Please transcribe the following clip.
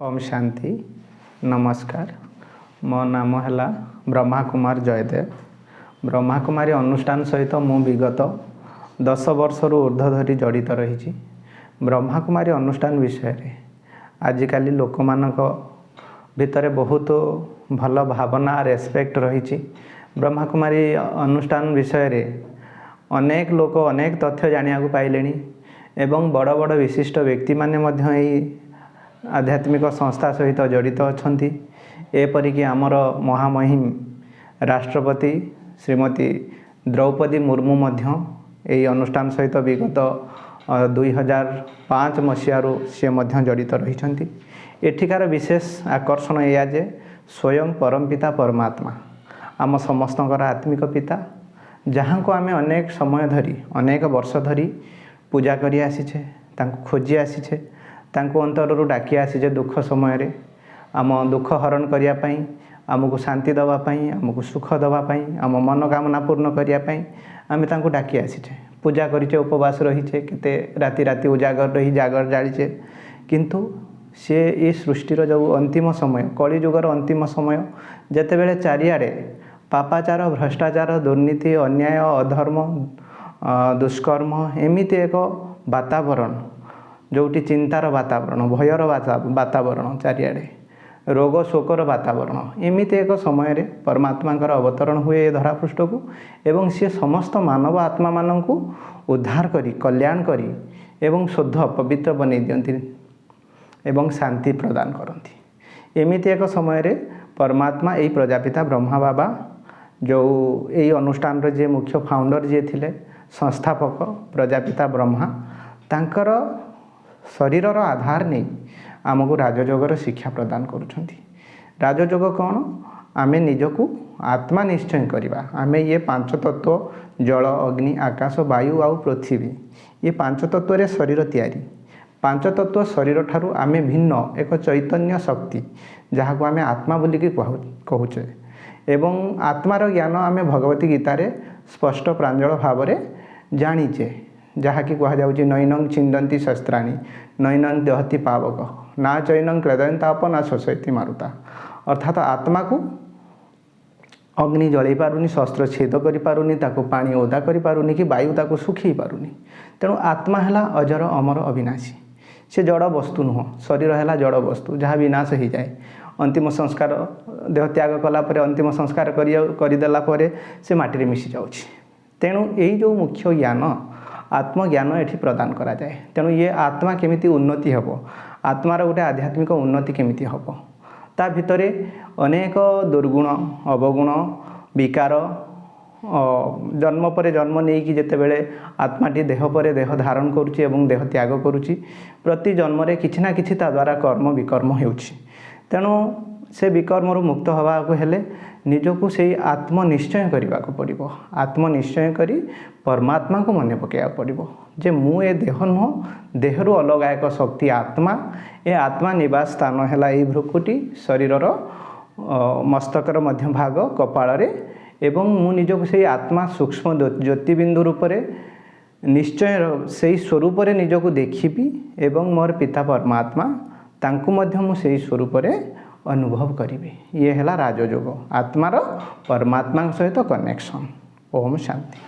ओम शांति नमस्कार। मो नाम है ब्रह्मा कुमार जयदेव। ब्रह्मा कुमारी अनुष्ठान सहित मु विगत 10 वर्ष ऊर्ध्व धरी जड़ित रही। ब्रह्मा कुमारी अनुष्ठान विषय आजिकल लोक मानक भितर बहुत भल भावना रेस्पेक्ट रही। ब्रह्मा कुमारी अनुष्ठान विषय रे अनेक लोक अनेक तथ्य जानिया पाइले एवं बड़ बड़ विशिष्ट व्यक्ति माने मध्य आध्यात्मिक संस्था सहित जड़ित अच्छा। एपरिक आमर महामहिम राष्ट्रपति श्रीमती द्रौपदी मुर्मू मध्य यही अनुष्ठान सहित विगत 2005 मसीहारू सी जड़ित रही। एठिकार विशेष आकर्षण या जे स्वयं परमपिता परमात्मा आम समस्तଙ୍କର आत्मिक पिता जहाँ को आमे अनेक समय धरी अनेक वर्ष धरी पूजा करी आसीछे, तांको खोजी आसीछे, तांको अंतररू डाकी आसीछे। दुख समय रे आम दुख हरण करिया पई, आमको शांति दवा पई, आमको सुख दवा पई, आम मनोकामना पूर्ण करिया पई आमे तांको डाकी आसीछे। पूजा करिछे, उपवास रहीछे, केते राति राति उजागर रही जागर जाळीछे। किंतु से ये सृष्टिर जो अंतिम समय कलिजुगर अंतिम समय जेतेबेले चारिआडे पापाचार भ्रष्टाचार दुर्नीति अन्याय अधर्म दुष्कर्म एमिति एक वातावरण जोटी चिंतार वातावरण भयर वातावरण चारिआडे रोग शोकर वातावरण एमिति एक समय रे परमात्मा अवतरण हुए धरापृष्ठ को एवं सी समस्त मानव आत्मा मानू उद्धार करी कल्याण करी एवं शुद्ध पवित्र बनै दियंती एवं शांति प्रदान करती। एमिति एक समय रे परमात्मा यही प्रजापिता ब्रह्मा बाबा जो यही अनुष्ठान रे जे मुख्य फाउंडर जे थिले संस्थापक प्रजापिता ब्रह्मा तांकर शरीरर आधार नहीं आमको राजयोगर शिक्षा प्रदान करुछंती। राजयोग कौन आमे निजको आत्मा निश्चय करिबा। आमे ये पांच तत्व जल अग्नि आकाश वायु आउ पृथ्वी ये पांच तत्व रे शरीर तैयारी। पांच तत्व शरीर ठारू आमे भिन्न एक चैतन्य शक्ति जहाँ को आमे आत्मा बोलिकी कहूचे एवं आत्मार ज्ञान आमे भगवती गीता रे स्पष्ट प्रांजल भाव रे जानीचे जहाँ कि कह जाउची नैनं छिंदंती शस्त्राणी नैनं दहति पावक ना चैनं क्लेदयंताप ना शोषयति मारुता। अर्थात आत्मा को अग्नि जलई पारुनी, शस्त्र छेद करि पारुनी, ताको पानी ओदा करि पारुनी कि वायु ताको सुखी पारुनी। तेणु आत्मा है अजर अमर अविनाशी। से जड़ वस्तु नुह, शरीर है जड़ वस्तु जहाँ विनाश हो जाए। अंतिम संस्कार देह त्याग कलापर अंतिम संस्कार करदेला से माटी मिसी जाऊँगी। तेणु यही जो मुख्य ज्ञान आत्मज्ञान ये प्रदान करा जाए। तेणु ये आत्मा केमिति उन्नति हम, आत्मार गोटे आध्यात्मिक उन्नति केमिति हम, ता भितरे अनेक दुर्गुण अवगुण विकार जन्म पर जन्म नहीं कि जितेबले आत्माटी देह पर देह धारण करुच्ची एवं देह त्याग करुच्ची प्रति जन्म रे किछि ना किछि ता द्वारा कर्म विकर्म होउछि। तेणु से विकर्म मुक्त हवा को हेले निजको से आत्मनिश्चय करने को पड़ो। आत्मनिश्चय करी परमात्मा को मन पकड़ा पड़ो जे मु ए देह नुह, देहरु अलग एक शक्ति आत्मा। ए आत्मा निवास स्थान है भ्रुकुटी शरीरर मस्तकर मध्य भाग कपाल रे एवं मु निजको से आत्मा सूक्ष्म ज्योतिबिंदु रूप से निश्चय से स्वरूप रे निजको देखिबी एवं मोर पिता परमात्मा तांकु मध्य मु से स्वरूप रे अनुभव करिबे। ये है राजयोग आत्मार परमात्मा सहित कनेक्शन। ओम शांति।